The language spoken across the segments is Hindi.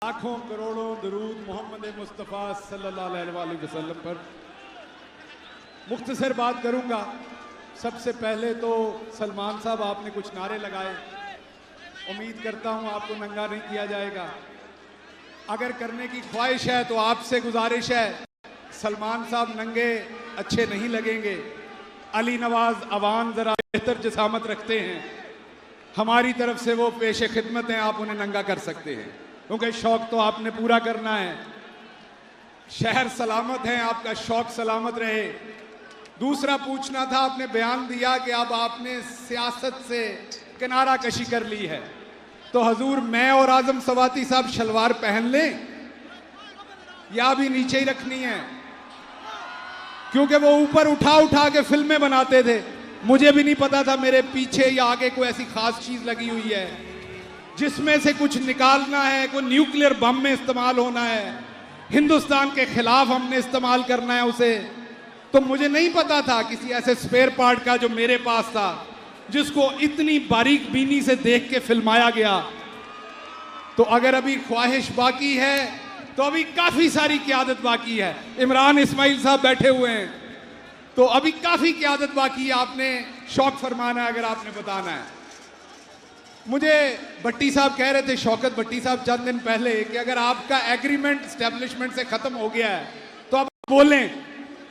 लाखों करोड़ों दरूद मोहम्मद मुस्तफ़ा सल्लल्लाहु अलैहि वसल्लम पर। मुख्तसर बात करूंगा। सबसे पहले तो सलमान साहब, आपने कुछ नारे लगाए, उम्मीद करता हूं आपको नंगा नहीं किया जाएगा। अगर करने की ख्वाहिश है तो आपसे गुजारिश है, सलमान साहब नंगे अच्छे नहीं लगेंगे। अली नवाज अवान ज़रा बेहतर जसामत रखते हैं, हमारी तरफ से वो पेशे खिदमत हैं, आप उन्हें नंगा कर सकते हैं, क्योंकि शौक तो आपने पूरा करना है। शहर सलामत है, आपका शौक सलामत रहे। दूसरा पूछना था, आपने बयान दिया कि अब आपने सियासत से किनारा कशी कर ली है, तो हजूर मैं और आजम सवाती साहब शलवार पहन लें या भी नीचे ही रखनी है? क्योंकि वो ऊपर उठा उठा के फिल्में बनाते थे, मुझे भी नहीं पता था मेरे पीछे या आगे कोई ऐसी खास चीज लगी हुई है जिसमें से कुछ निकालना है, कोई न्यूक्लियर बम में इस्तेमाल होना है, हिंदुस्तान के खिलाफ हमने इस्तेमाल करना है उसे। तो मुझे नहीं पता था किसी ऐसे स्पेयर पार्ट का जो मेरे पास था, जिसको इतनी बारीक बीनी से देख के फिल्माया गया। तो अगर अभी ख्वाहिश बाकी है तो अभी काफी सारी क़यादत बाकी है। इमरान इस्माइल साहब बैठे हुए हैं, तो अभी काफी क़यादत बाकी है। आपने शौक फरमाना है, अगर आपने बताना है। मुझे भट्टी साहब कह रहे थे, शौकत भट्टी साहब चंद दिन पहले, कि अगर आपका एग्रीमेंट एस्टेब्लिशमेंट से खत्म हो गया है तो आप बोलें,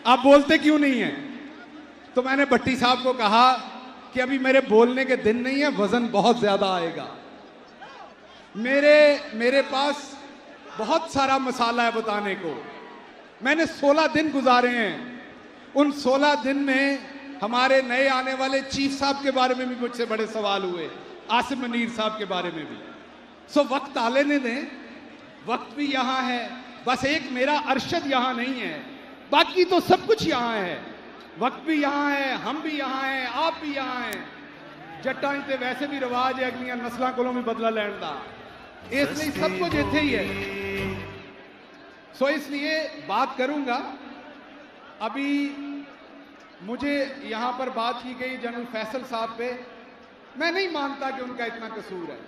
आप बोलते क्यों नहीं है? तो मैंने भट्टी साहब को कहा कि अभी मेरे बोलने के दिन नहीं है, वजन बहुत ज्यादा आएगा। मेरे पास बहुत सारा मसाला है बताने को। मैंने 16 दिन गुजारे हैं, उन 16 दिन में हमारे नए आने वाले चीफ साहब के बारे में भी मुझसे बड़े सवाल हुए, आसिम मुनीर साहब के बारे में भी। सो वक्त आ लेने दें, वक्त भी यहां है। बस एक मेरा अरशद यहां नहीं है, बाकी तो सब कुछ यहां है। वक्त भी यहां है, हम भी यहां हैं, आप भी यहां हैं। जट्टां ते वैसे भी रिवाज है अगलियां नस्लां कोलों भी बदला लैण दा, इसलिए सब कुछ इत्थे ही है। सो इसलिए बात करूंगा। अभी मुझे यहां पर बात की गई जनरल फैसल साहब पे, मैं नहीं मानता कि उनका इतना कसूर है।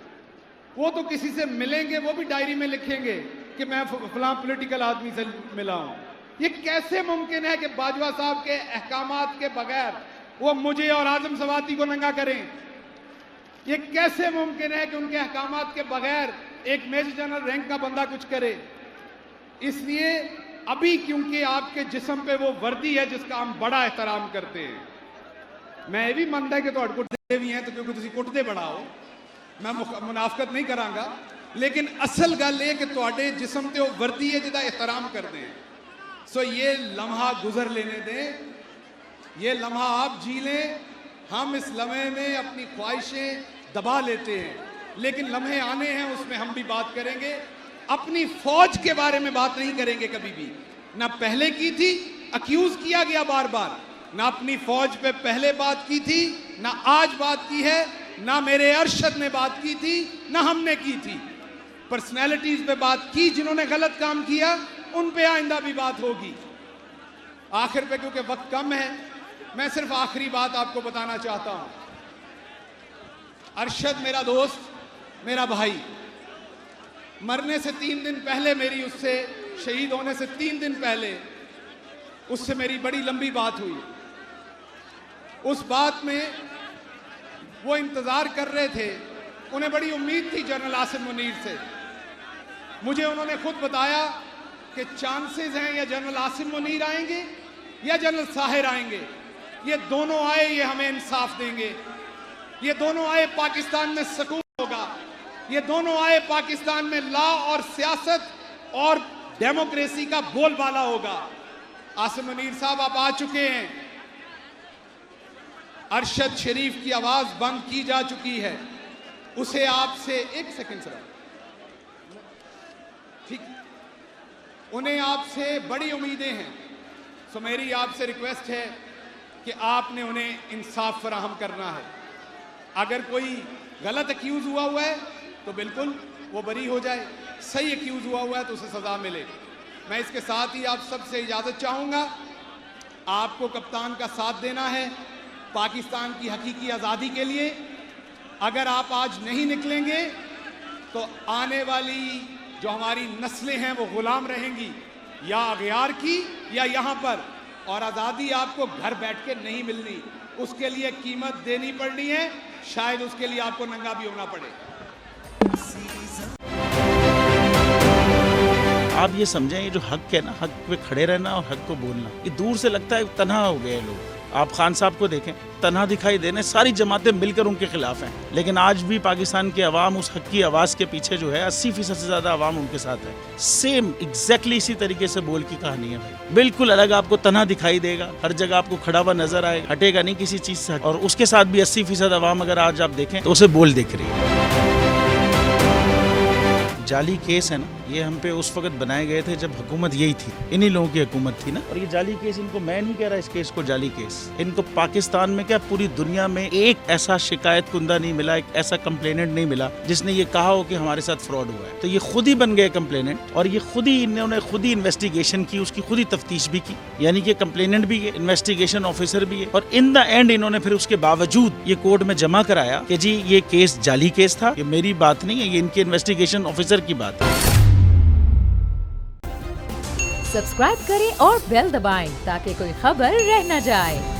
वो तो किसी से मिलेंगे, वो भी डायरी में लिखेंगे कि मैं फलां पॉलिटिकल आदमी से मिला हूं। ये कैसे मुमकिन है कि बाजवा साहब के अहकामात के बगैर वो मुझे और आजम सवाती को नंगा करें? ये कैसे मुमकिन है कि उनके अहकामात के बगैर एक मेजर जनरल रैंक का बंदा कुछ करे? इसलिए अभी क्योंकि आपके जिस्म पे वो वर्दी है जिसका हम बड़ा एहतराम करते हैं। मैं ये भी मानता है कि तो कुटते भी हैं, तो क्योंकि तुम कुटते बड़ा हो, मैं मुनाफकत नहीं करांगा, लेकिन असल गल ये कि तुहाडे जिस्म ते वो वर्दी है जिहदा एहतराम करते हैं। सो ये लम्हा गुजर लेने दें, ये लम्हा आप जी लें। हम इस लम्हे में अपनी ख्वाहिशें दबा लेते हैं, लेकिन लम्हे आने हैं, उसमें हम भी बात करेंगे। अपनी फौज के बारे में बात नहीं करेंगे कभी भी, ना पहले की थी, अक्यूज किया गया बार बार, ना अपनी फौज पे पहले बात की थी, ना आज बात की है, ना मेरे अरशद ने बात की थी, ना हमने की थी। पर्सनैलिटीज पे बात की जिन्होंने गलत काम किया, उन पे आइंदा भी बात होगी। आखिर पे क्योंकि वक्त कम है, मैं सिर्फ आखिरी बात आपको बताना चाहता हूं। अरशद मेरा दोस्त, मेरा भाई, मरने से 3 दिन पहले, मेरी उससे शहीद होने से 3 दिन पहले उससे मेरी बड़ी लंबी बात हुई। उस बात में वो इंतजार कर रहे थे, उन्हें बड़ी उम्मीद थी जनरल आसिम मुनीर से। मुझे उन्होंने खुद बताया कि चांसेस हैं या जनरल आसिम मुनीर आएंगे या जनरल साहिर आएंगे। ये दोनों आए, ये हमें इंसाफ देंगे। ये दोनों आए, पाकिस्तान में सुकून होगा। ये दोनों आए, पाकिस्तान में लॉ और सियासत और डेमोक्रेसी का बोलबाला होगा। आसिम मुनीर साहब आप आ चुके हैं। अरशद शरीफ की आवाज बंद की जा चुकी है। उसे आपसे एक सेकंड सर, ठीक, उन्हें आपसे बड़ी उम्मीदें हैं। सो मेरी आपसे रिक्वेस्ट है कि आपने उन्हें इंसाफ फराहम करना है। अगर कोई गलत अक्यूज हुआ है तो बिल्कुल वो बरी हो जाए, सही अक्यूज हुआ है तो उसे सजा मिले। मैं इसके साथ ही आप सबसे इजाजत चाहूंगा। आपको कप्तान का साथ देना है पाकिस्तान की हकीकी आज़ादी के लिए। अगर आप आज नहीं निकलेंगे तो आने वाली जो हमारी नस्लें हैं वो गुलाम रहेंगी या अगयार की या यहाँ पर, और आज़ादी आपको घर बैठ के नहीं मिलनी, उसके लिए कीमत देनी पड़नी है, शायद उसके लिए आपको नंगा भी होना पड़े। आप ये समझें, ये जो हक है ना, हक पे खड़े रहना और हक को बोलना, ये दूर से लगता है तन्हा हो गए लोग। आप खान साहब को देखें, तन्हा दिखाई देने, सारी जमातें मिलकर उनके खिलाफ हैं, लेकिन आज भी पाकिस्तान की आवाम उस हक की आवाज़ के पीछे जो है 80% से ज़्यादा आवाम उनके साथ है। सेम एग्जैक्टली इसी तरीके से बोल की कहानी है भाई, बिल्कुल अलग आपको तन्हा दिखाई देगा, हर जगह आपको खड़ा हुआ नजर आएगा, हटेगा नहीं किसी चीज़ से, और उसके साथ भी 80% आवाम अगर आज आप देखें तो उसे बोल दिख रही है। जाली केस है ना, ये हम पे उस वक्त बनाए गए थे जब हुकूमत यही थी, इन्हीं लोगों की हुकूमत थी ना। और ये जाली केस, इनको मैं नहीं कह रहा इस केस को जाली केस, इनको पाकिस्तान में क्या पूरी दुनिया में एक ऐसा शिकायत कुंदा नहीं मिला, एक ऐसा कंप्लेनेंट नहीं मिला जिसने ये कहा हो कि हमारे साथ फ्रॉड हुआ है। तो ये खुद ही बन गए कंप्लेनेंट, और ये खुद ही इन्होंने खुद ही इन्वेस्टिगेशन की, उसकी खुद ही तफ्तीश भी की, यानी कि कंप्लेनेंट भी है, इन्वेस्टिगेशन ऑफिसर भी है, और इन द एंड इन्होंने फिर उसके बावजूद ये कोर्ट में जमा कराया कि जी ये केस जाली केस था। ये मेरी बात नहीं है, ये इनके इन्वेस्टिगेशन ऑफिसर की बात है। सब्सक्राइब करें और बेल दबाएं ताकि कोई खबर रह न जाए।